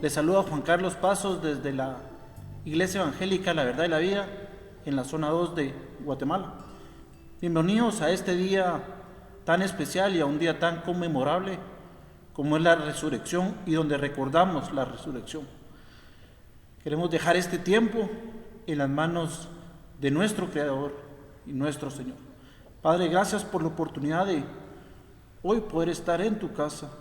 Les saluda Juan Carlos Pasos desde la Iglesia Evangélica La Verdad y la Vida en la zona 2 de Guatemala. Bienvenidos a este día tan especial y a un día tan conmemorable como es la resurrección y donde recordamos la resurrección. Queremos dejar este tiempo en las manos de nuestro Creador y nuestro Señor. Padre, gracias por la oportunidad de hoy poder estar en tu casa,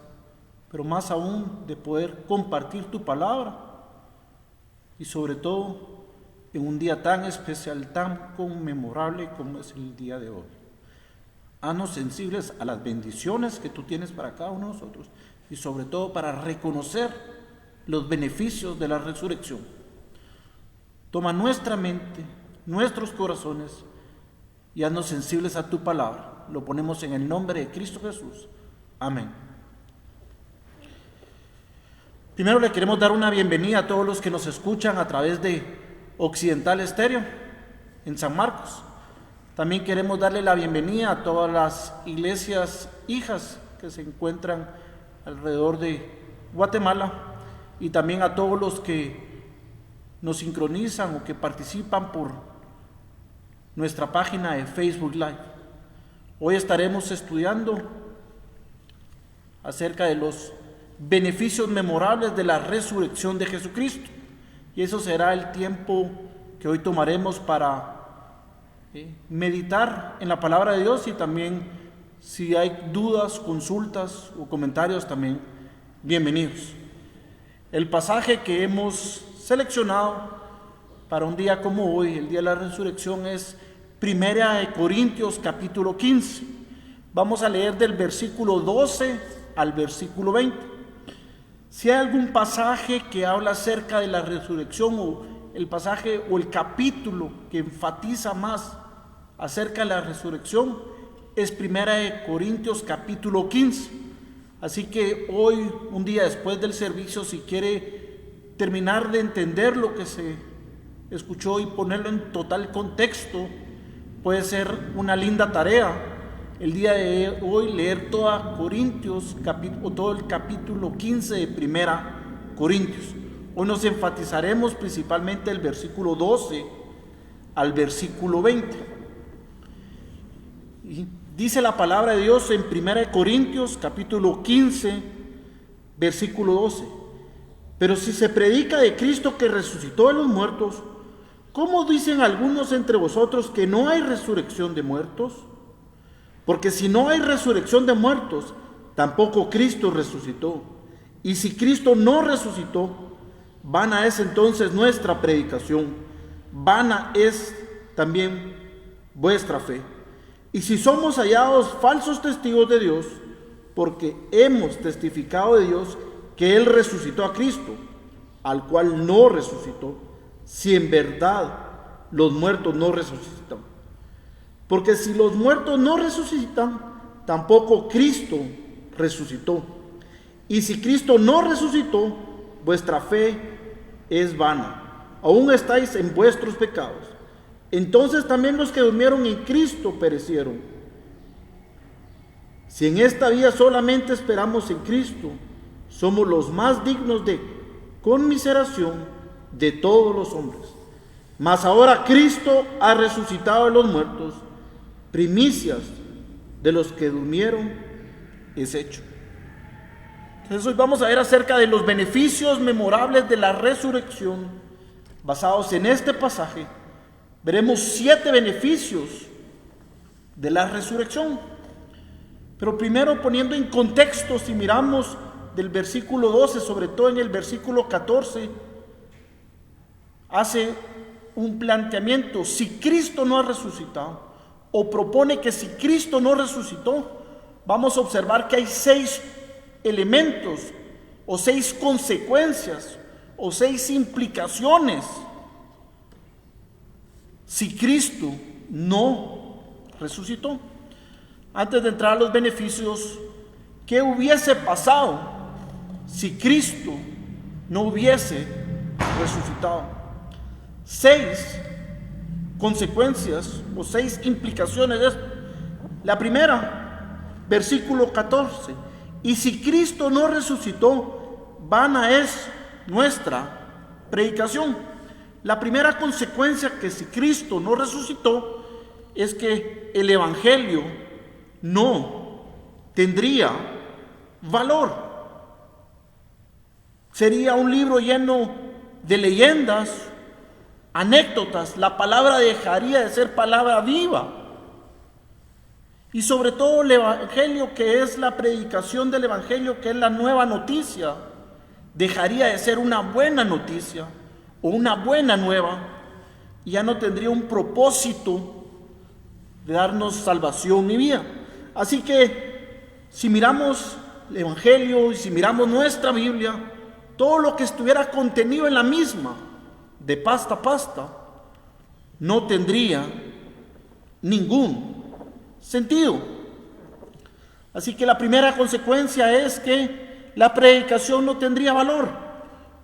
pero más aún de poder compartir tu palabra y sobre todo en un día tan especial, tan conmemorable como es el día de hoy. Haznos sensibles a las bendiciones que tú tienes para cada uno de nosotros y sobre todo para reconocer los beneficios de la resurrección. Toma nuestra mente, nuestros corazones y haznos sensibles a tu palabra. Lo ponemos en el nombre de Cristo Jesús. Amén. Primero le queremos dar una bienvenida a todos los que nos escuchan a través de Occidental Estéreo en San Marcos. También queremos darle la bienvenida a todas las iglesias hijas que se encuentran alrededor de Guatemala y también a todos los que nos sincronizan o que participan por nuestra página de Facebook Live. Hoy estaremos estudiando acerca de los beneficios memorables de la resurrección de Jesucristo. Y eso será el tiempo que hoy tomaremos para meditar en la palabra de Dios y también si hay dudas, consultas o comentarios también bienvenidos. El pasaje que hemos seleccionado para un día como hoy, el día de la resurrección, es 1 Corintios capítulo 15. Vamos a leer del versículo 12 al versículo 20. Si hay algún pasaje que habla acerca de la resurrección o el pasaje o el capítulo que enfatiza más acerca de la resurrección, es 1 Corintios capítulo 15. Así que hoy, un día después del servicio, si quiere terminar de entender lo que se escuchó y ponerlo en total contexto, puede ser una linda tarea el día de hoy leer toda Corintios, todo el capítulo 15 de 1 Corintios. Hoy nos enfatizaremos principalmente el versículo 12 al versículo 20. Y dice la palabra de Dios en 1 Corintios capítulo 15, versículo 12. Pero si se predica de Cristo que resucitó de los muertos, ¿cómo dicen algunos entre vosotros que no hay resurrección de muertos? Porque si no hay resurrección de muertos, tampoco Cristo resucitó. Y si Cristo no resucitó, vana es entonces nuestra predicación, vana es también vuestra fe. Y si somos hallados falsos testigos de Dios, porque hemos testificado de Dios que Él resucitó a Cristo, al cual no resucitó, si en verdad los muertos no resucitan. Porque si los muertos no resucitan, tampoco Cristo resucitó. Y si Cristo no resucitó, vuestra fe es vana. Aún estáis en vuestros pecados. Entonces también los que durmieron en Cristo perecieron. Si en esta vida solamente esperamos en Cristo, somos los más dignos de conmiseración de todos los hombres. Mas ahora Cristo ha resucitado de los muertos, primicias de los que durmieron es hecho. Entonces hoy vamos a ver acerca de los beneficios memorables de la resurrección. Basados en este pasaje, veremos 7 beneficios de la resurrección. Pero primero, poniendo en contexto, si miramos del versículo 12, sobre todo en el versículo 14, hace un planteamiento. Si Cristo no ha resucitado, o propone que si Cristo no resucitó, vamos a observar que hay 6 elementos, o 6 consecuencias, o 6 implicaciones. Si Cristo no resucitó. Antes de entrar a los beneficios, ¿qué hubiese pasado si Cristo no hubiese resucitado? 6 consecuencias o 6 implicaciones de esto. La primera, versículo 14. Y si Cristo no resucitó, vana es nuestra predicación. La primera consecuencia que si Cristo no resucitó es que el Evangelio no tendría valor. Sería un libro lleno de leyendas, anécdotas. La palabra dejaría de ser palabra viva. Y sobre todo el Evangelio, que es la predicación del Evangelio, que es la nueva noticia, dejaría de ser una buena noticia o una buena nueva, y ya no tendría un propósito de darnos salvación y vida. Así que si miramos el Evangelio y si miramos nuestra Biblia, todo lo que estuviera contenido en la misma, de pasta a pasta, no tendría ningún sentido. Así que la primera consecuencia es que la predicación no tendría valor,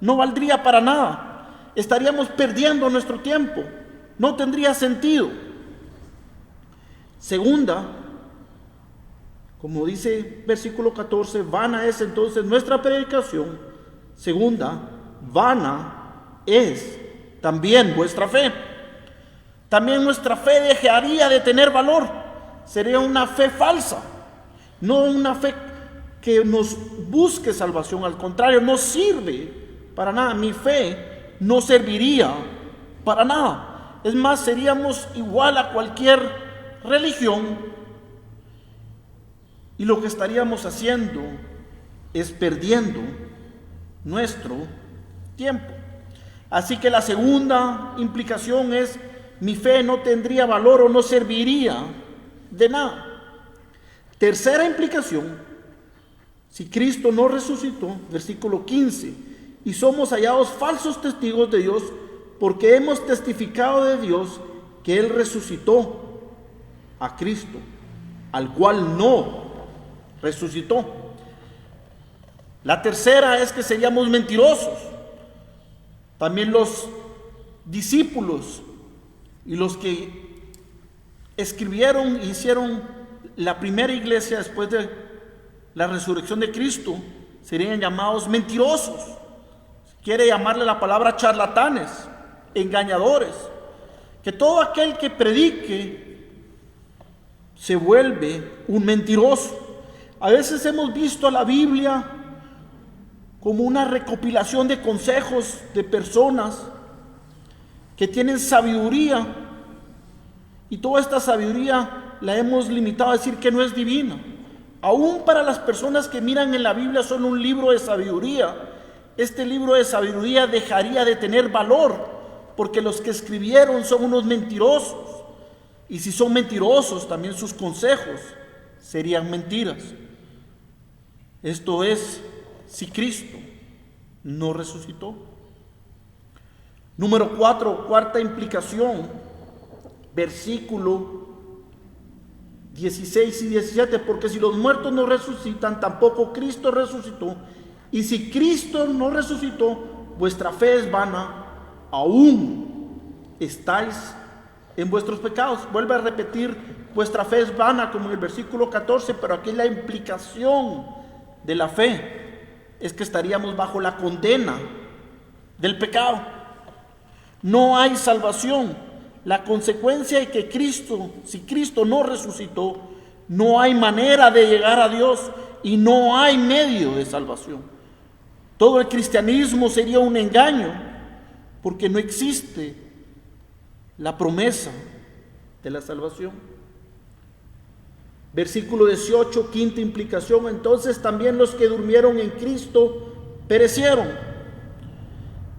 no valdría para nada. Estaríamos perdiendo nuestro tiempo, no tendría sentido. Segunda, como dice versículo 14, vana es entonces nuestra predicación. Segunda, vana es también vuestra fe. También nuestra fe dejaría de tener valor. Sería una fe falsa, no una fe que nos busque salvación. Al contrario, no sirve para nada. Mi fe no serviría para nada. Es más, seríamos igual a cualquier religión, y lo que estaríamos haciendo es perdiendo nuestro tiempo. Así que la segunda implicación es: mi fe no tendría valor o no serviría de nada. Tercera implicación: si Cristo no resucitó, versículo 15, y somos hallados falsos testigos de Dios, porque hemos testificado de Dios que Él resucitó a Cristo, al cual no resucitó. La tercera es que seríamos mentirosos. También los discípulos y los que escribieron e hicieron la primera iglesia después de la resurrección de Cristo serían llamados mentirosos. Quiere llamarle la palabra charlatanes, engañadores. Que todo aquel que predique se vuelve un mentiroso. A veces hemos visto a la Biblia como una recopilación de consejos de personas que tienen sabiduría, y toda esta sabiduría la hemos limitado a decir que no es divina. Aún para las personas que miran en la Biblia solo un libro de sabiduría, este libro de sabiduría dejaría de tener valor, porque los que escribieron son unos mentirosos, y si son mentirosos también sus consejos serían mentiras. Esto es, si Cristo no resucitó. Número 4, cuarta implicación, versículo 16 y 17, porque si los muertos no resucitan, tampoco Cristo resucitó. Y si Cristo no resucitó, vuestra fe es vana, aún estáis en vuestros pecados. Vuelve a repetir, vuestra fe es vana, como en el versículo 14, pero aquí la implicación de la fe es que estaríamos bajo la condena del pecado. No hay salvación. La consecuencia es que si Cristo no resucitó, no hay manera de llegar a Dios y no hay medio de salvación. Todo el cristianismo sería un engaño, porque no existe la promesa de la salvación. Versículo 18, quinta implicación: entonces también los que durmieron en Cristo perecieron.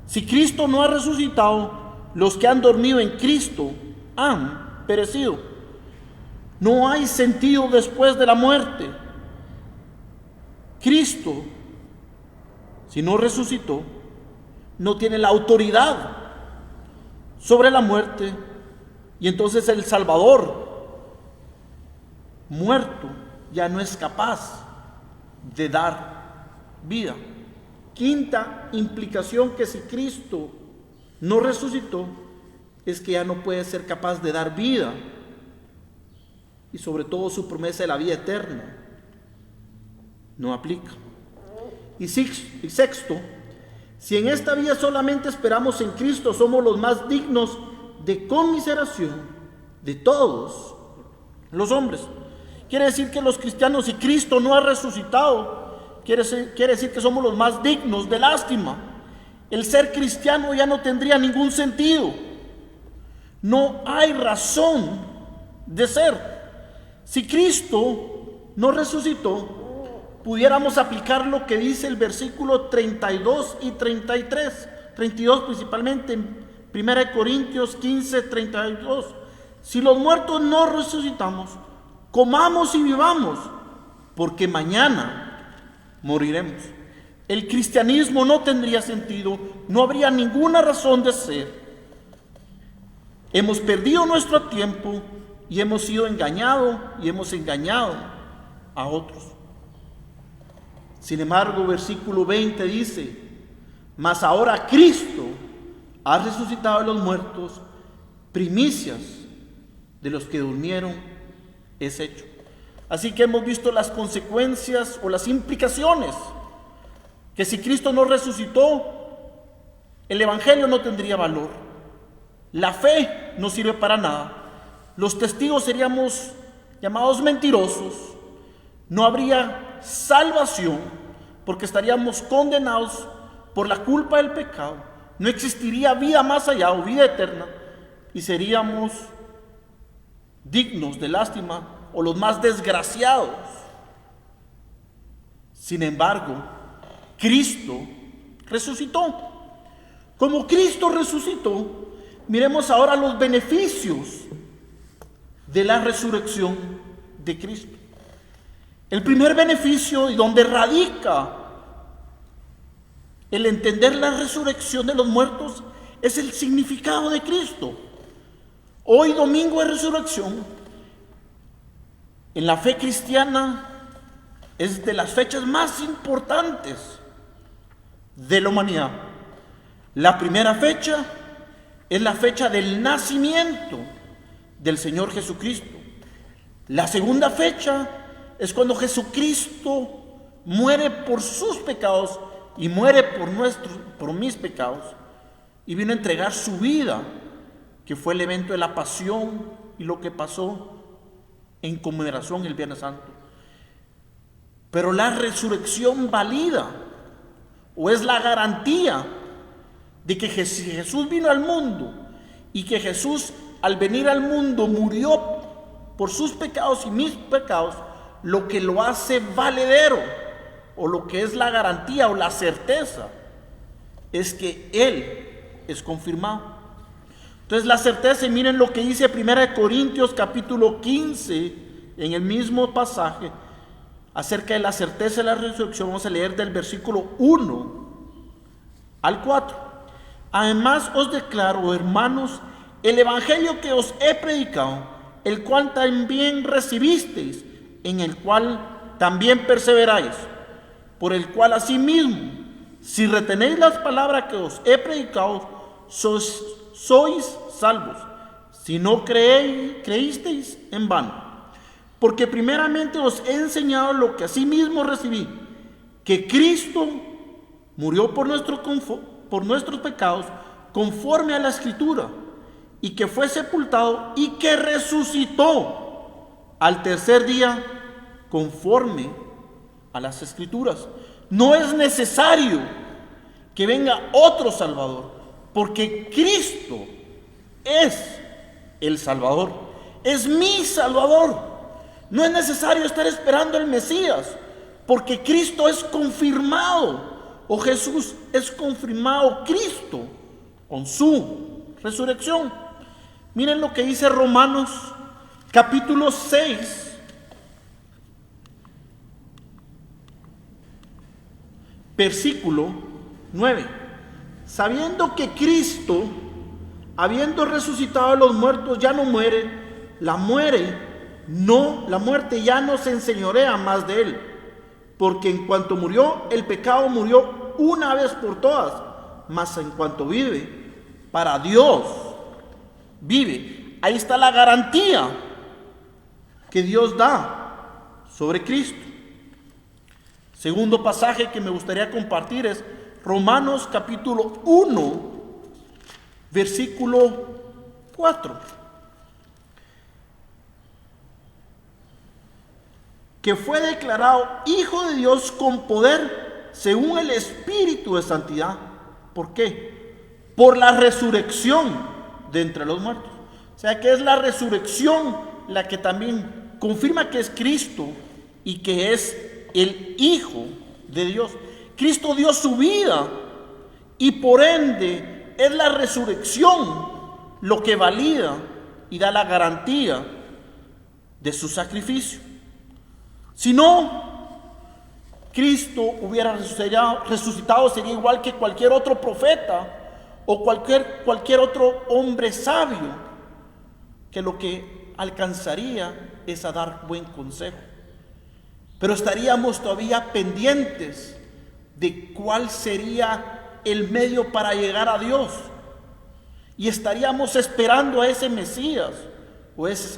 Si Cristo no ha resucitado, los que han dormido en Cristo han perecido. No hay sentido después de la muerte. Cristo, si no resucitó, no tiene la autoridad sobre la muerte, y entonces el Salvador muerto ya no es capaz de dar vida. Quinta implicación: que si Cristo no resucitó, es que ya no puede ser capaz de dar vida, y sobre todo su promesa de la vida eterna no aplica. Y sexto, Si en esta vida solamente esperamos en Cristo, somos los más dignos de conmiseración de todos los hombres. Quiere decir que los cristianos, si Cristo no ha resucitado, quiere decir que somos los más dignos de lástima. El ser cristiano ya no tendría ningún sentido. No hay razón de ser. Si Cristo no resucitó, pudiéramos aplicar lo que dice el versículo 32 y 33, 32 principalmente, en 1 Corintios 15, 32. Si los muertos no resucitamos, comamos y vivamos, porque mañana moriremos. El cristianismo no tendría sentido, no habría ninguna razón de ser. Hemos perdido nuestro tiempo y hemos sido engañados y hemos engañado a otros. Sin embargo, versículo 20 dice: mas ahora Cristo ha resucitado de los muertos, primicias de los que durmieron es hecho. Así que hemos visto las consecuencias o las implicaciones, que si Cristo no resucitó, el evangelio no tendría valor, la fe no sirve para nada, los testigos seríamos llamados mentirosos, no habría salvación porque estaríamos condenados por la culpa del pecado, no existiría vida más allá o vida eterna y seríamos dignos de lástima o los más desgraciados. Sin embargo, Cristo resucitó. Como Cristo resucitó, miremos ahora los beneficios de la resurrección de Cristo. El primer beneficio, y donde radica el entender la resurrección de los muertos, es el significado de Cristo. Hoy, domingo de resurrección, en la fe cristiana, es de las fechas más importantes de la humanidad. La primera fecha es la fecha del nacimiento del Señor Jesucristo. La segunda fecha es cuando Jesucristo muere por sus pecados y muere por mis pecados, y vino a entregar su vida, que fue el evento de la pasión y lo que pasó en conmemoración el Viernes Santo. Pero la resurrección valida, o es la garantía de que Jesús vino al mundo y que Jesús al venir al mundo murió por sus pecados y mis pecados, lo que lo hace valedero, o lo que es la garantía o la certeza, es que Él es confirmado. Entonces la certeza, y miren lo que dice 1 Corintios capítulo 15, en el mismo pasaje, acerca de la certeza de la resurrección. Vamos a leer del versículo 1 al 4. Además os declaro, hermanos, el evangelio que os he predicado, el cual también recibisteis, en el cual también perseveráis, por el cual asimismo, si retenéis las palabras que os he predicado, sois salvos, si no creísteis en vano. Porque primeramente os he enseñado lo que asimismo recibí, que Cristo murió por nuestros pecados, conforme a la Escritura, y que fue sepultado y que resucitó al tercer día, conforme a las Escrituras. No es necesario que venga otro Salvador, porque Cristo es el Salvador, es mi Salvador. No es necesario estar esperando al Mesías, porque Cristo es confirmado, o Jesús es confirmado, Cristo, con su resurrección. Miren lo que dice Romanos capítulo 6, versículo 9. Sabiendo que Cristo, habiendo resucitado a los muertos, ya no muere, la muerte ya no se enseñorea más de él, porque en cuanto murió, el pecado murió una vez por todas, mas en cuanto vive, para Dios vive. Ahí está la garantía que Dios da sobre Cristo. Segundo pasaje que me gustaría compartir es Romanos capítulo 1, versículo 4. Que fue declarado Hijo de Dios con poder según el Espíritu de Santidad. ¿Por qué? Por la resurrección de entre los muertos. O sea que es la resurrección la que también confirma que es Cristo y que es el Hijo de Dios. Cristo dio su vida y por ende es la resurrección lo que valida y da la garantía de su sacrificio. Si no, Cristo hubiera resucitado, sería igual que cualquier otro profeta o cualquier otro hombre sabio, que lo que alcanzaría es a dar buen consejo. Pero estaríamos todavía pendientes de cuál sería el medio para llegar a Dios. Y estaríamos esperando a ese Mesías o esa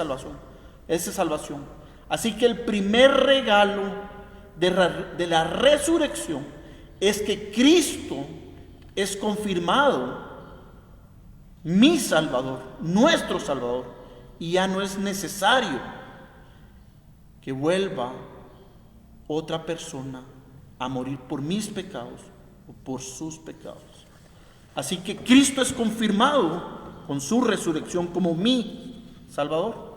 salvación. Así que el primer regalo de la resurrección es que Cristo es confirmado mi Salvador, nuestro Salvador, y ya no es necesario que vuelva otra persona a morir por mis pecados o por sus pecados. Así que Cristo es confirmado con su resurrección como mi Salvador.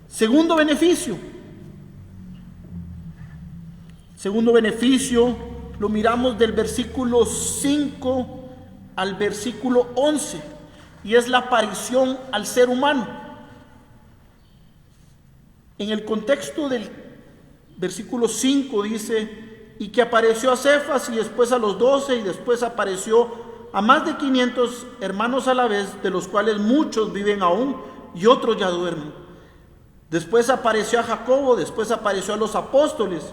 Segundo beneficio lo miramos del versículo 5 al versículo 11, y es la aparición al ser humano. En el contexto del versículo 5 dice: y que apareció a Cefas y después a los 12 y después apareció a más de 500 hermanos a la vez, de los cuales muchos viven aún y otros ya duermen. Después apareció a Jacobo, después apareció a los apóstoles,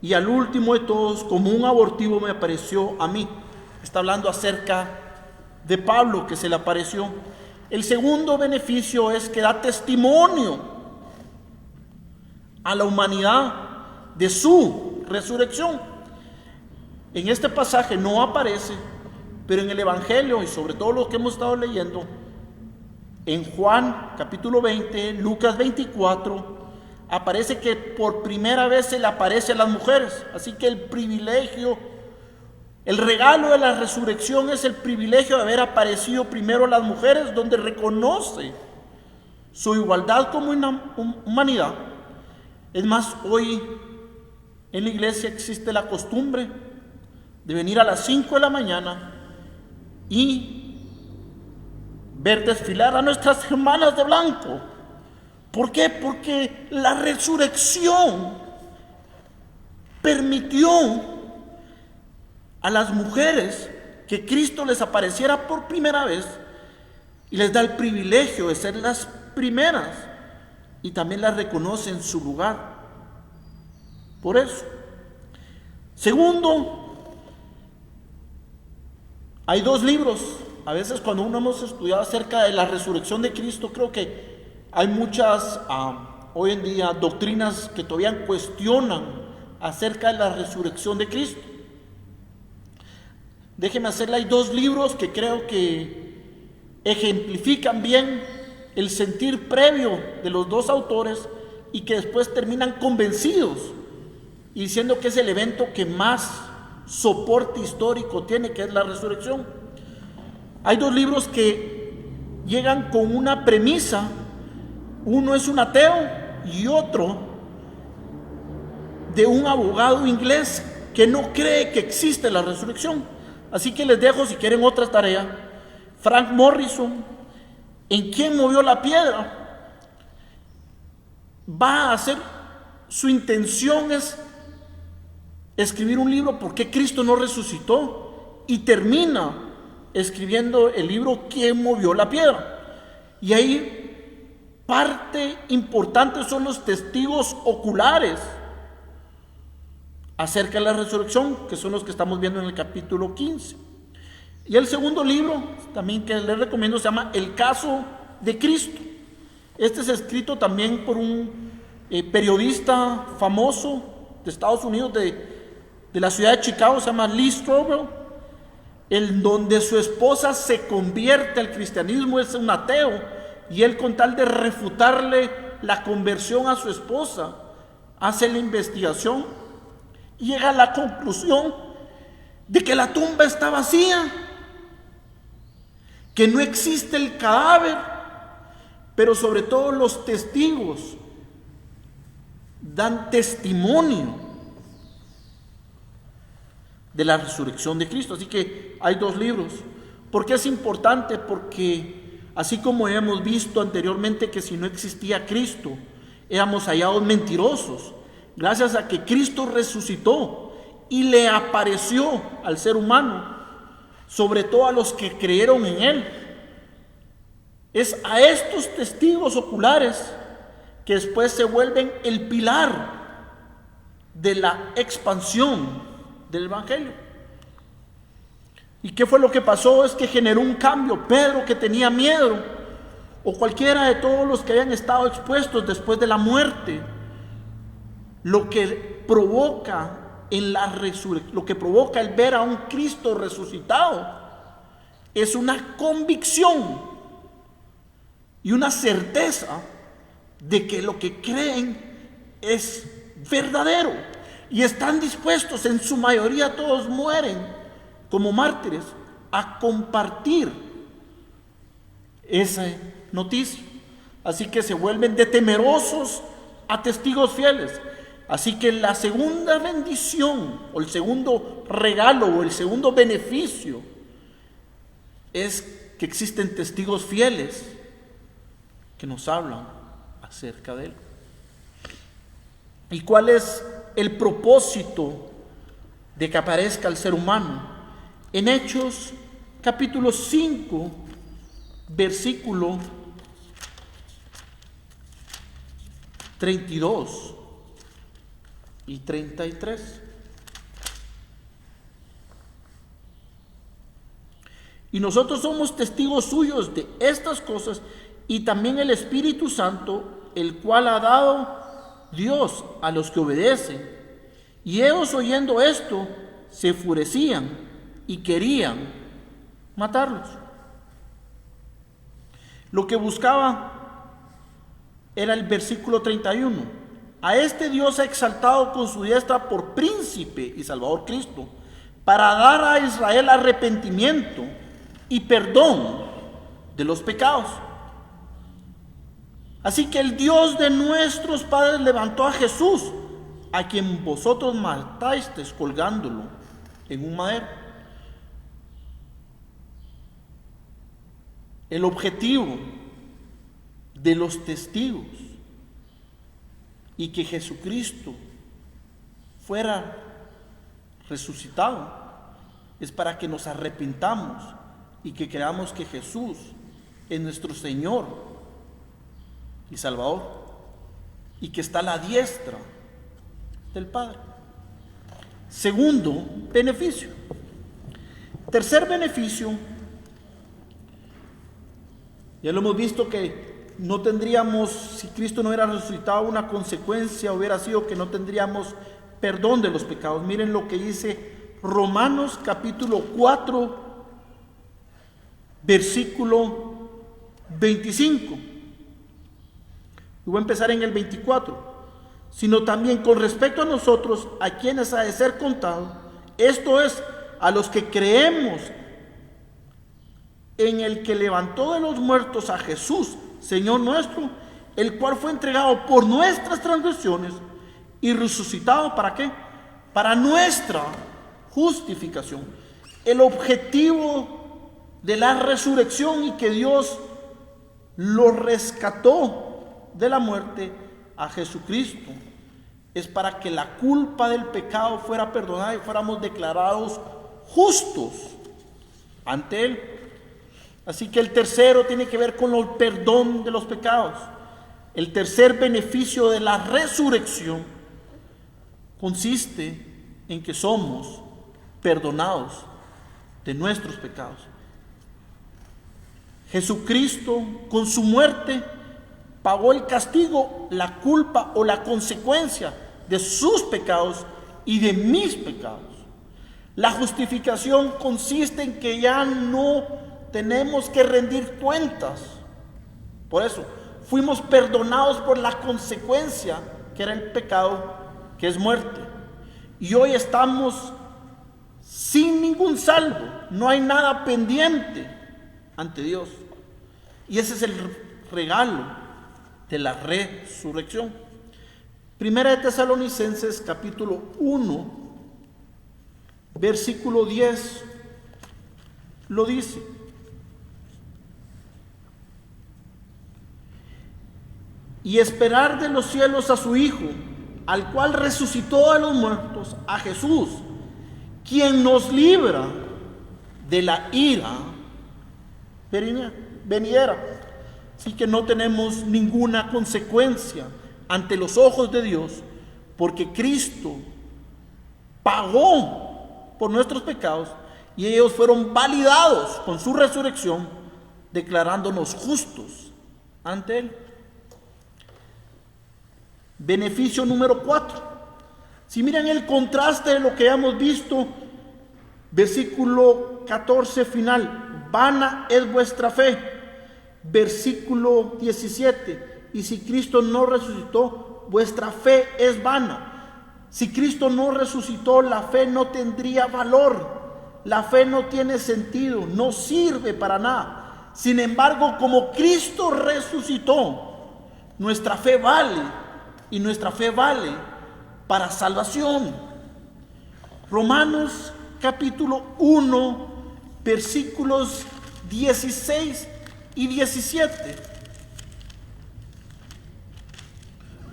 y al último de todos, como un abortivo, me apareció a mí. Está hablando acerca de Pablo, que se le apareció. El segundo beneficio es que da testimonio a la humanidad de su resurrección. En este pasaje no aparece, pero en el Evangelio, y sobre todo lo que hemos estado leyendo, en Juan capítulo 20, Lucas 24, aparece que por primera vez se le aparece a las mujeres. Así que el privilegio, el regalo de la resurrección es el privilegio de haber aparecido primero a las mujeres, donde reconoce su igualdad como una humanidad. Es más, hoy en la iglesia existe la costumbre de venir a las 5 de la mañana y ver desfilar a nuestras hermanas de blanco. ¿Por qué? Porque la resurrección permitió a las mujeres que Cristo les apareciera por primera vez y les da el privilegio de ser las primeras, y también las reconoce en su lugar. Por eso. Segundo, hay dos libros. A veces cuando uno hemos estudiado acerca de la resurrección de Cristo, creo que hay muchas hoy en día doctrinas que todavía cuestionan acerca de la resurrección de Cristo. Déjeme hacerle, hay dos libros que creo que ejemplifican bien el sentir previo de los dos autores y que después terminan convencidos y diciendo que es el evento que más soporte histórico tiene, que es la resurrección. Hay dos libros que llegan con una premisa. Uno es un ateo y otro de un abogado inglés que no cree que existe la resurrección. Así que les dejo, si quieren, otra tarea. Frank Morrison, ¿en quién movió la piedra? Va a hacer, su intención es escribir un libro ¿por qué Cristo no resucitó? Y termina escribiendo el libro ¿quién movió la piedra? Y ahí parte importante son los testigos oculares acerca de la resurrección, que son los que estamos viendo en el capítulo 15. Y el segundo libro, también que les recomiendo, se llama El caso de Cristo. Este es escrito también por un periodista famoso de Estados Unidos, de la ciudad de Chicago, se llama Lee Strobel, en donde su esposa se convierte al cristianismo, es un ateo, y él, con tal de refutarle la conversión a su esposa, hace la investigación y llega a la conclusión de que la tumba está vacía, que no existe el cadáver, pero sobre todo los testigos dan testimonio de la resurrección de Cristo. Así que hay dos libros. ¿Por qué es importante? Porque así como hemos visto anteriormente que si no existía Cristo, éramos hallados mentirosos, gracias a que Cristo resucitó y le apareció al ser humano, sobre todo a los que creyeron en Él. Es a estos testigos oculares que después se vuelven el pilar de la expansión del Evangelio. ¿Y qué fue lo que pasó? Es que generó un cambio. Pedro, que tenía miedo, o cualquiera de todos los que habían estado expuestos después de la muerte, lo que provoca en la resurrección, lo que provoca el ver a un Cristo resucitado, es una convicción y una certeza de que lo que creen es verdadero, y están dispuestos, en su mayoría todos mueren como mártires, a compartir esa noticia. Así que se vuelven de temerosos a testigos fieles. Así que la segunda bendición, o el segundo regalo, o el segundo beneficio, es que existen testigos fieles que nos hablan acerca de Él. ¿Y cuál es el propósito de que aparezca el ser humano? En Hechos capítulo 5, versículo 32 y 33. Y nosotros somos testigos suyos de estas cosas, y también el Espíritu Santo, el cual ha dado Dios a los que obedecen. Y ellos, oyendo esto, se enfurecían y querían matarlos. Lo que buscaba era el versículo 31. A este Dios ha exaltado con su diestra por príncipe y salvador Cristo, para dar a Israel arrepentimiento y perdón de los pecados. Así que el Dios de nuestros padres levantó a Jesús, a quien vosotros matasteis colgándolo en un madero. El objetivo de los testigos y que Jesucristo fuera resucitado es para que nos arrepintamos y que creamos que Jesús es nuestro Señor y Salvador, y que está a la diestra del Padre. Segundo beneficio. Tercer beneficio, ya lo hemos visto, que no tendríamos, si Cristo no hubiera resucitado, una consecuencia hubiera sido que no tendríamos perdón de los pecados. Miren lo que dice Romanos capítulo 4, versículo 25. Y voy a empezar en el 24. Sino también con respecto a nosotros, a quienes ha de ser contado, esto es, a los que creemos en el que levantó de los muertos a Jesús, Señor nuestro, el cual fue entregado por nuestras transgresiones y resucitado, ¿para qué? Para nuestra justificación. El objetivo de la resurrección y que Dios lo rescató de la muerte a Jesucristo es para que la culpa del pecado fuera perdonada y fuéramos declarados justos ante Él. Así que el tercero tiene que ver con el perdón de los pecados. El tercer beneficio de la resurrección consiste en que somos perdonados de nuestros pecados. Jesucristo, con su muerte, pagó el castigo, la culpa o la consecuencia de sus pecados y de mis pecados. La justificación consiste en que ya no tenemos que rendir cuentas. Por eso, fuimos perdonados por la consecuencia que era el pecado, que es muerte. Y hoy estamos sin ningún salvo, no hay nada pendiente ante Dios. Y ese es el regalo de la resurrección. Primera de Tesalonicenses capítulo 1, versículo 10, lo dice. Y esperar de los cielos a su Hijo, al cual resucitó de los muertos, a Jesús, quien nos libra de la ira venidera. Así que no tenemos ninguna consecuencia ante los ojos de Dios, porque Cristo pagó por nuestros pecados y ellos fueron validados con su resurrección, declarándonos justos ante Él. Beneficio número 4. Si miran el contraste de lo que hemos visto, versículo 14 final, vana es vuestra fe. Versículo 17, y si Cristo no resucitó, vuestra fe es vana. Si Cristo no resucitó, la fe no tendría valor, la fe no tiene sentido, no sirve para nada. Sin embargo, como Cristo resucitó, nuestra fe vale, y nuestra fe vale para salvación. Romanos capítulo 1, versículos 16 y 17.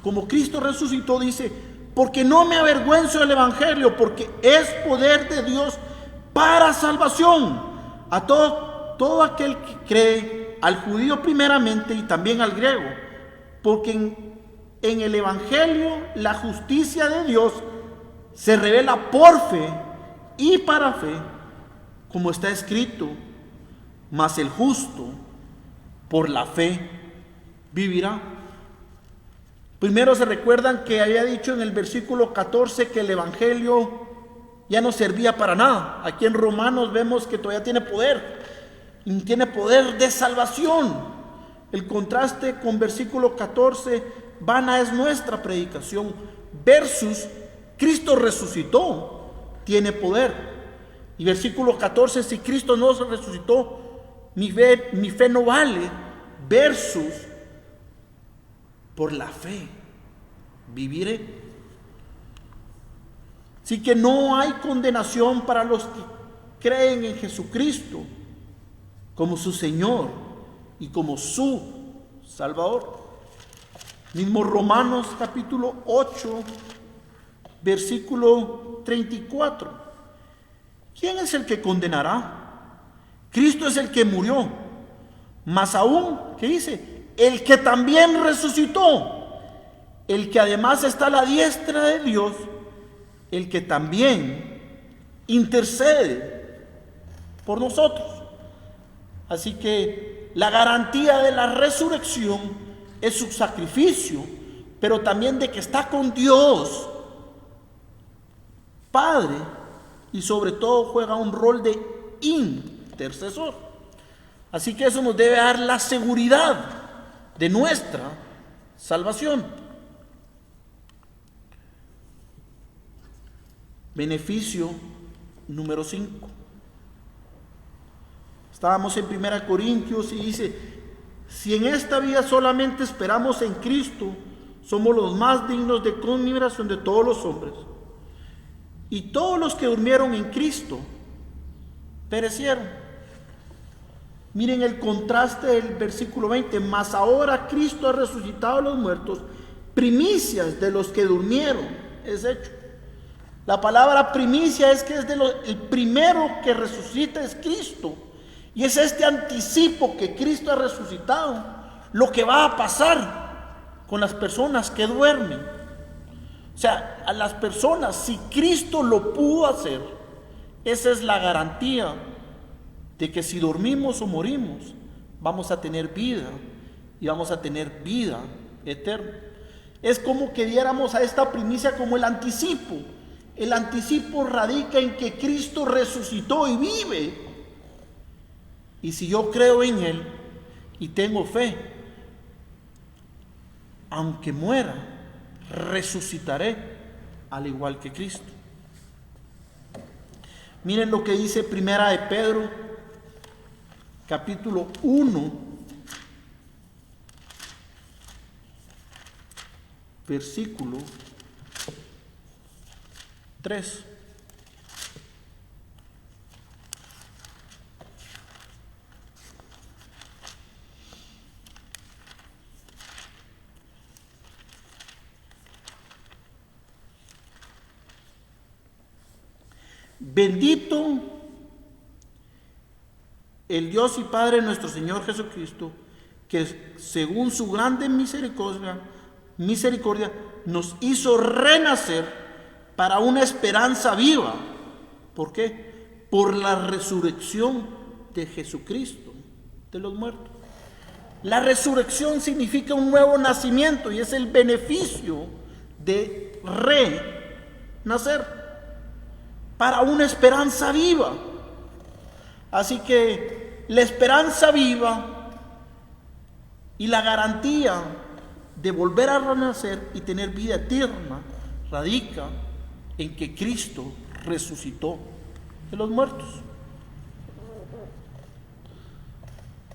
Como Cristo resucitó, dice: porque no me avergüenzo del evangelio, porque es poder de Dios para salvación a todo aquel que cree, al judío primeramente y también al griego, porque en el evangelio la justicia de Dios se revela por fe y para fe, como está escrito: mas el justo por la fe vivirá. Primero se recuerdan que había dicho en el versículo 14 que el evangelio ya no servía para nada. Aquí en Romanos vemos que todavía tiene poder, y tiene poder de salvación. El contraste con versículo 14, vana es nuestra predicación, versus Cristo resucitó, tiene poder. Y versículo 14, si Cristo no resucitó, mi fe no vale, versus por la fe viviré. Así que no hay condenación para los que creen en Jesucristo como su Señor y como su Salvador. Mismo Romanos capítulo 8, versículo 34. ¿Quién es el que condenará? Cristo es el que murió, más aún, ¿qué dice? El que también resucitó, el que además está a la diestra de Dios, el que también intercede por nosotros. Así que la garantía de la resurrección es su sacrificio, pero también de que está con Dios Padre, y sobre todo juega un rol de intercesor. Así que eso nos debe dar la seguridad de nuestra salvación. Beneficio número 5. Estábamos en 1 Corintios y dice: si en esta vida solamente esperamos en Cristo, somos los más dignos de consideración de todos los hombres. Y todos los que durmieron en Cristo perecieron. Miren el contraste del versículo 20. Mas ahora Cristo ha resucitado a los muertos, primicias de los que durmieron es hecho. La palabra primicia es que es el primero que resucita es Cristo. Y es este anticipo que Cristo ha resucitado lo que va a pasar con las personas que duermen. O sea, a las personas, si Cristo lo pudo hacer, esa es la garantía de que si dormimos o morimos, vamos a tener vida, y vamos a tener vida eterna. Es como que diéramos a esta primicia como el anticipo. El anticipo radica en que Cristo resucitó y vive. Y si yo creo en Él y tengo fe, aunque muera, resucitaré al igual que Cristo. Miren lo que dice Primera de Pedro, capítulo 1, versículo 3. Bendito el Dios y Padre de nuestro Señor Jesucristo, que según su grande misericordia nos hizo renacer para una esperanza viva. ¿Por qué? Por la resurrección de Jesucristo de los muertos. La resurrección significa un nuevo nacimiento y es el beneficio de renacer para una esperanza viva. Así que la esperanza viva y la garantía de volver a renacer y tener vida eterna radica en que Cristo resucitó de los muertos.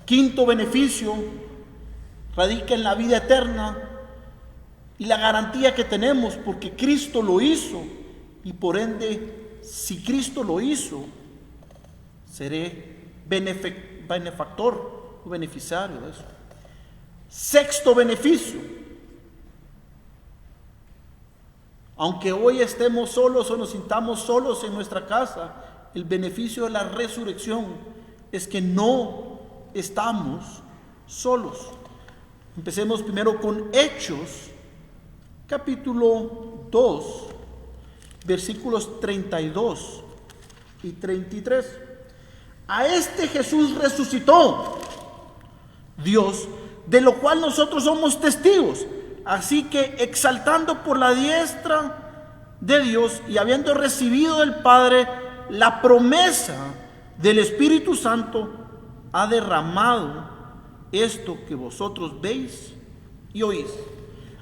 Quinto beneficio radica en la vida eterna y la garantía que tenemos porque Cristo lo hizo, y por ende, si Cristo lo hizo, seré benefactor o beneficiario de eso. Sexto beneficio: aunque hoy estemos solos o nos sintamos solos en nuestra casa, el beneficio de la resurrección es que no estamos solos. Empecemos primero con Hechos, capítulo 2, versículos 32 y 33. A este Jesús resucitó Dios, de lo cual nosotros somos testigos. Así que, exaltando por la diestra de Dios y habiendo recibido del Padre la promesa del Espíritu Santo, ha derramado esto que vosotros veis y oís.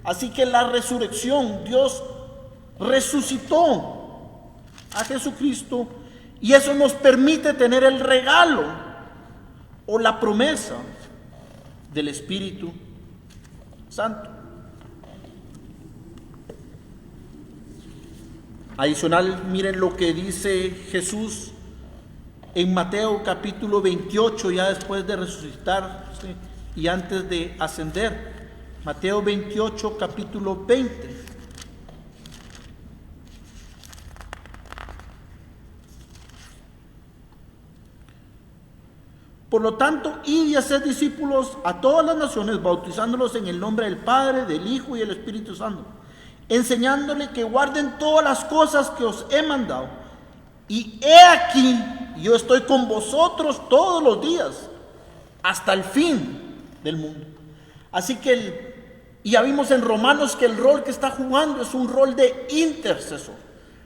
Así que la resurrección, Dios resucitó a Jesucristo, y eso nos permite tener el regalo o la promesa del Espíritu Santo. Adicional, miren lo que dice Jesús en Mateo capítulo 28, ya después de resucitar, ¿sí?, y antes de ascender. Mateo 28, capítulo 20. Por lo tanto, id y haced discípulos a todas las naciones, bautizándolos en el nombre del Padre, del Hijo y del Espíritu Santo, enseñándoles que guarden todas las cosas que os he mandado. Y he aquí, yo estoy con vosotros todos los días, hasta el fin del mundo. Así que, ya vimos en Romanos que el rol que está jugando es un rol de intercesor.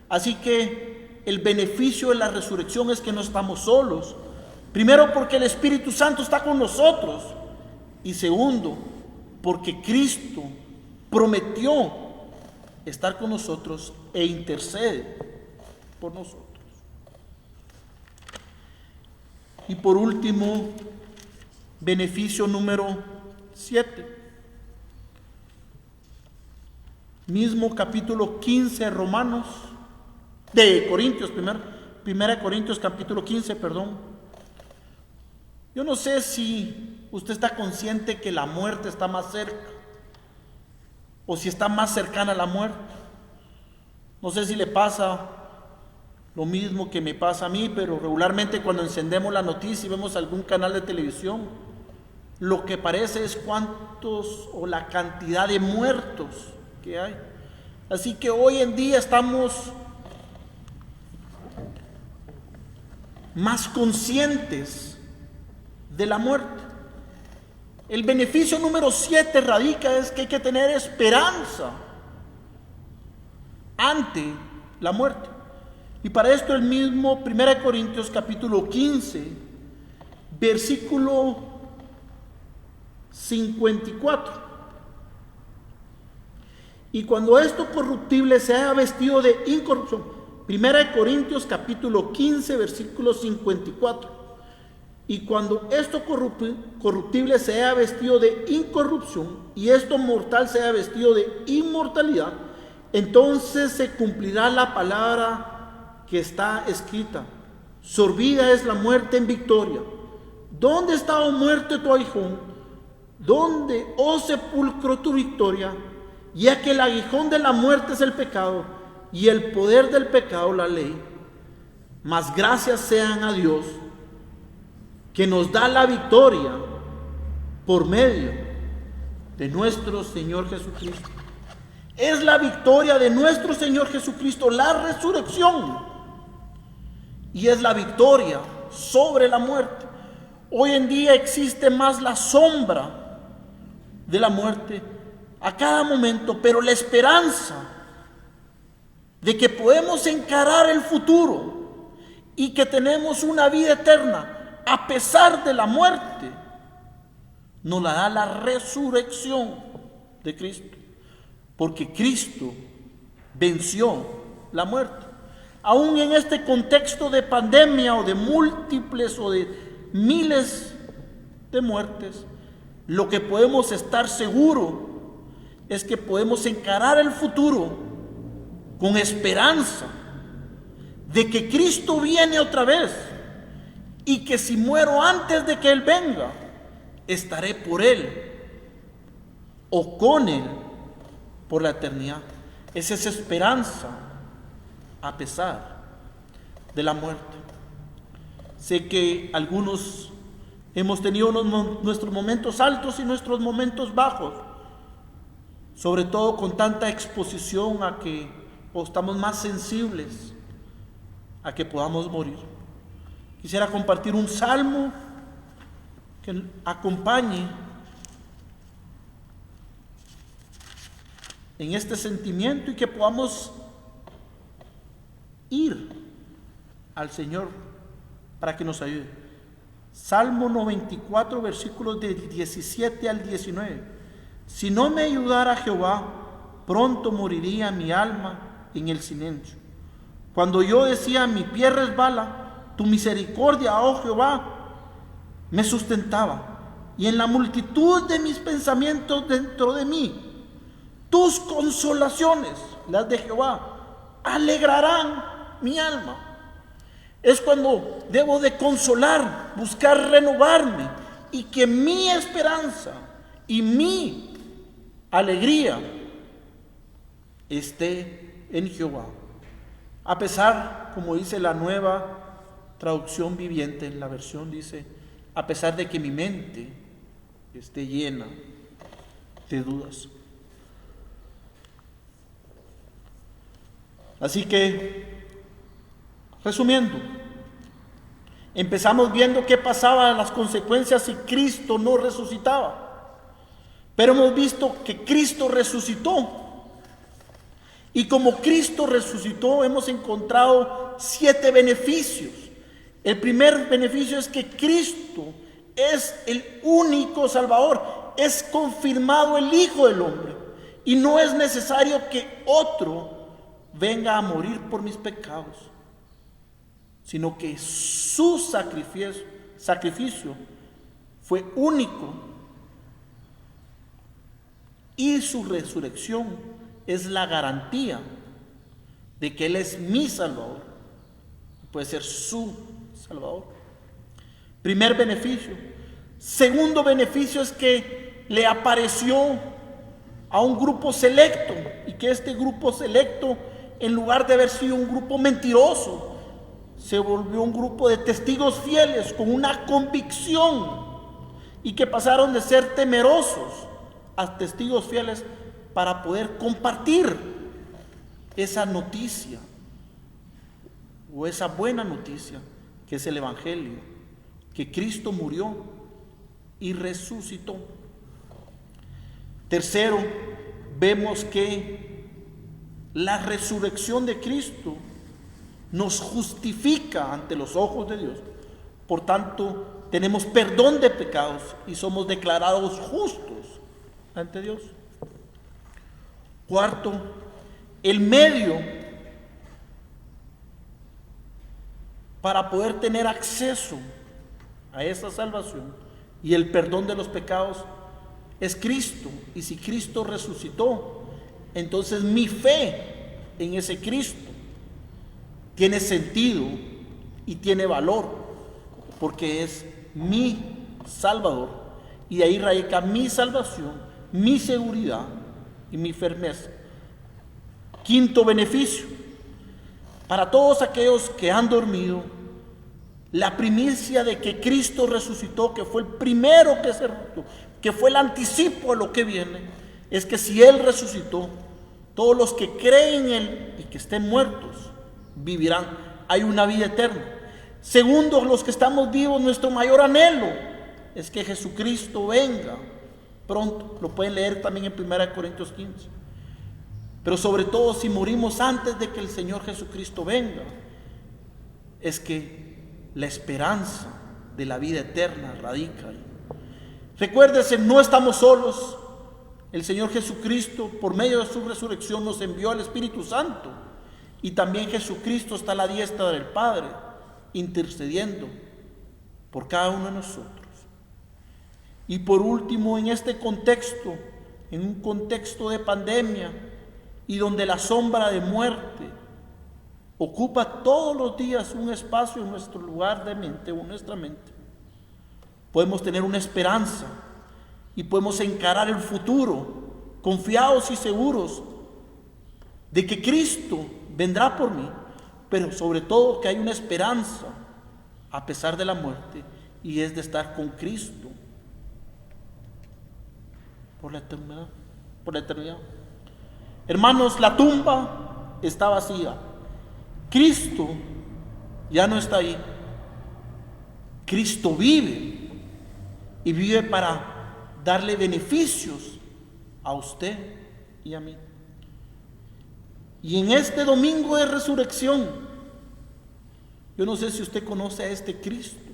Así que el beneficio de la resurrección es que no estamos solos. Primero, porque el Espíritu Santo está con nosotros. Y segundo, porque Cristo prometió estar con nosotros e intercede por nosotros. Y por último, beneficio número 7. Mismo capítulo 15 de Corintios, primera de Corintios capítulo 15, perdón. Yo no sé si usted está consciente que la muerte está más cerca o si está más cercana a la muerte. No sé si le pasa lo mismo que me pasa a mí, pero regularmente cuando encendemos la noticia y vemos algún canal de televisión, lo que parece es cuántos o la cantidad de muertos que hay. Así que hoy en día estamos más conscientes de la muerte. El beneficio número 7 radica es que hay que tener esperanza ante la muerte. Y para esto el mismo 1 Corintios capítulo 15, versículo 54. Y cuando esto corruptible se haya vestido de incorrupción, 1 Corintios capítulo 15, versículo 54. Y cuando esto corruptible se haya vestido de incorrupción y esto mortal se haya vestido de inmortalidad, entonces se cumplirá la palabra que está escrita: sorbida es la muerte en victoria. ¿Dónde está, oh muerte, tu aguijón? ¿Dónde, oh sepulcro, tu victoria? Ya que el aguijón de la muerte es el pecado y el poder del pecado la ley. Mas gracias sean a Dios, que nos da la victoria por medio de nuestro Señor Jesucristo. Es la victoria de nuestro Señor Jesucristo, la resurrección, y es la victoria sobre la muerte. Hoy en día existe más la sombra de la muerte a cada momento, pero la esperanza de que podemos encarar el futuro y que tenemos una vida eterna a pesar de la muerte, nos la da la resurrección de Cristo, porque Cristo venció la muerte. Aún en este contexto de pandemia o de múltiples o de miles de muertes, lo que podemos estar seguros es que podemos encarar el futuro con esperanza de que Cristo viene otra vez y que si muero antes de que Él venga, estaré por Él o con Él por la eternidad. Esa es esperanza a pesar de la muerte. Sé que algunos hemos tenido nuestros momentos altos y nuestros momentos bajos, sobre todo con tanta exposición a que estamos más sensibles a que podamos morir. Quisiera compartir un salmo que acompañe en este sentimiento y que podamos ir al Señor para que nos ayude. Salmo 94, versículos de 17 al 19. Si no me ayudara Jehová, pronto moriría mi alma en el silencio. Cuando yo decía, mi pie resbala, tu misericordia, oh Jehová, me sustentaba. Y en la multitud de mis pensamientos dentro de mí, tus consolaciones, las de Jehová, alegrarán mi alma. Es cuando debo de consolar, buscar renovarme y que mi esperanza y mi alegría esté en Jehová. A pesar, como dice la Nueva Traducción Viviente, en la versión dice, a pesar de que mi mente esté llena de dudas. Así que, resumiendo, empezamos viendo qué pasaba, las consecuencias si Cristo no resucitaba. Pero hemos visto que Cristo resucitó. Y como Cristo resucitó, hemos encontrado 7 beneficios. El primer beneficio es que Cristo es el único Salvador. Es confirmado el Hijo del Hombre. Y no es necesario que otro venga a morir por mis pecados, sino que su sacrificio fue único y su resurrección es la garantía de que Él es mi Salvador, puede ser su Salvador. Primer beneficio. Segundo beneficio es que le apareció a un grupo selecto, y que este grupo selecto, en lugar de haber sido un grupo mentiroso, se volvió un grupo de testigos fieles con una convicción, y que pasaron de ser temerosos a testigos fieles para poder compartir esa noticia o esa buena noticia que es el Evangelio, que Cristo murió y resucitó. Tercero, vemos que la resurrección de Cristo nos justifica ante los ojos de Dios. Por tanto, tenemos perdón de pecados y somos declarados justos ante Dios. Cuarto, el medio para poder tener acceso a esa salvación y el perdón de los pecados es Cristo. Y si Cristo resucitó, entonces mi fe en ese Cristo tiene sentido y tiene valor, porque es mi Salvador, y de ahí radica mi salvación, mi seguridad y mi firmeza. Quinto beneficio, para todos aquellos que han dormido, la primicia de que Cristo resucitó, que fue el primero que se resucitó, que fue el anticipo a lo que viene, es que si Él resucitó, todos los que creen en Él y que estén muertos vivirán. Hay una vida eterna. Segundo, los que estamos vivos, nuestro mayor anhelo es que Jesucristo venga pronto. Lo pueden leer también en 1 Corintios 15. Pero sobre todo, si morimos antes de que el Señor Jesucristo venga, es que la esperanza de la vida eterna radica ahí. Recuérdese, no estamos solos. El Señor Jesucristo, por medio de su resurrección, nos envió al Espíritu Santo. Y también Jesucristo está a la diestra del Padre, intercediendo por cada uno de nosotros. Y por último, en este contexto, en un contexto de pandemia y donde la sombra de muerte ocupa todos los días un espacio en nuestro lugar de mente o en nuestra mente, podemos tener una esperanza y podemos encarar el futuro confiados y seguros de que Cristo vendrá por mí, pero sobre todo que hay una esperanza a pesar de la muerte, y es de estar con Cristo por la eternidad. Hermanos, la tumba está vacía. Cristo ya no está ahí. Cristo vive, y vive para darle beneficios a usted y a mí. Y en este domingo de resurrección, yo no sé si usted conoce a este Cristo,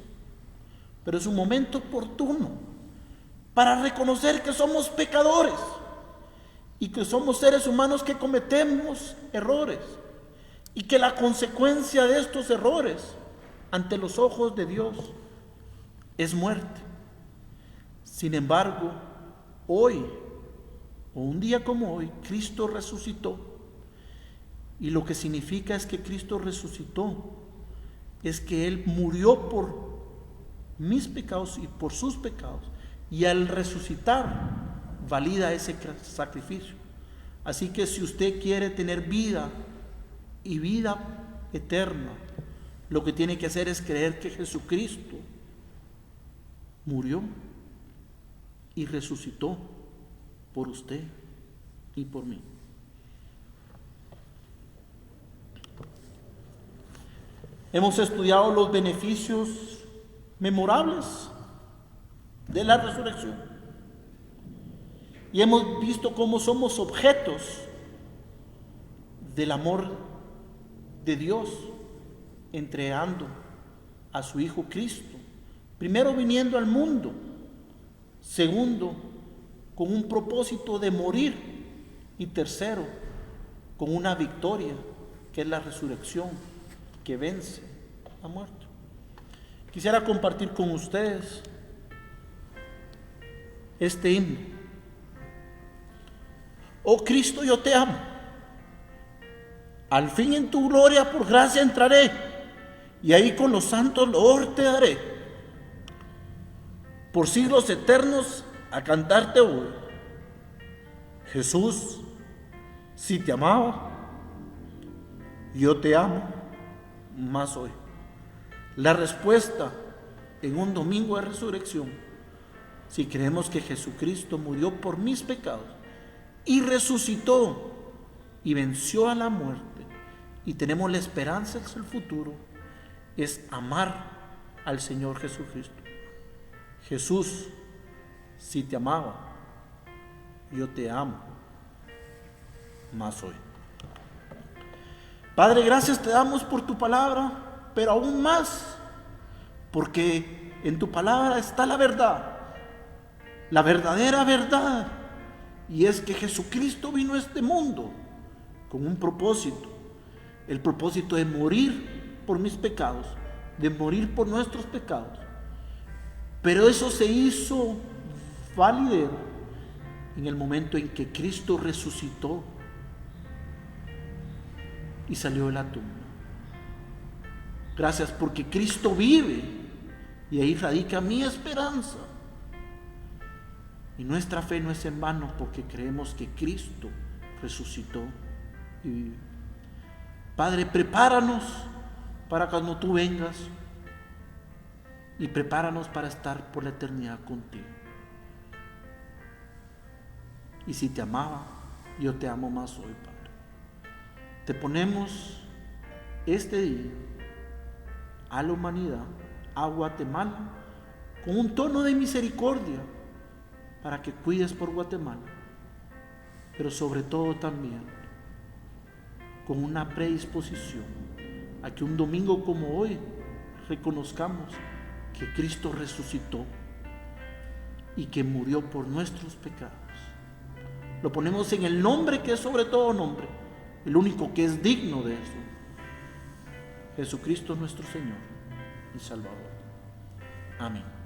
pero es un momento oportuno para reconocer que somos pecadores y que somos seres humanos que cometemos errores, y que la consecuencia de estos errores ante los ojos de Dios es muerte. Sin embargo, hoy, o un día como hoy, Cristo resucitó. Y lo que significa es que Cristo resucitó, es que Él murió por mis pecados y por sus pecados, y al resucitar valida ese sacrificio. Así que si usted quiere tener vida y vida eterna, lo que tiene que hacer es creer que Jesucristo murió y resucitó por usted y por mí. Hemos estudiado los beneficios memorables de la resurrección y hemos visto cómo somos objetos del amor de Dios, entregando a su Hijo Cristo, primero viniendo al mundo, segundo con un propósito de morir, y tercero con una victoria que es la resurrección que vence la muerte. Quisiera compartir con ustedes este himno. Oh Cristo, yo te amo. Al fin en tu gloria por gracia entraré, y ahí con los santos loor te daré. Por siglos eternos a cantarte voy. Jesús, si te amaba, yo te amo más hoy. La respuesta en un domingo de resurrección, si creemos que Jesucristo murió por mis pecados y resucitó y venció a la muerte, y tenemos la esperanza hacia el futuro, es amar al Señor Jesucristo. Jesús, si te amaba, yo te amo más hoy. Padre, gracias te damos por tu palabra, pero aún más porque en tu palabra está la verdad, la verdadera verdad, y es que Jesucristo vino a este mundo con un propósito, el propósito de morir por mis pecados, de morir por nuestros pecados. Pero eso se hizo válido en el momento en que Cristo resucitó y salió de la tumba. Gracias porque Cristo vive y ahí radica mi esperanza. Y nuestra fe no es en vano porque creemos que Cristo resucitó y vive. Padre, prepáranos para cuando tú vengas y prepáranos para estar por la eternidad contigo. Y si te amaba, yo te amo más hoy, Padre. Te ponemos este día a la humanidad, a Guatemala, con un tono de misericordia para que cuides por Guatemala, pero sobre todo también con una predisposición a que un domingo como hoy reconozcamos que Cristo resucitó y que murió por nuestros pecados. Lo ponemos en el nombre que es sobre todo nombre, el único que es digno de eso: Jesucristo nuestro Señor y Salvador. Amén.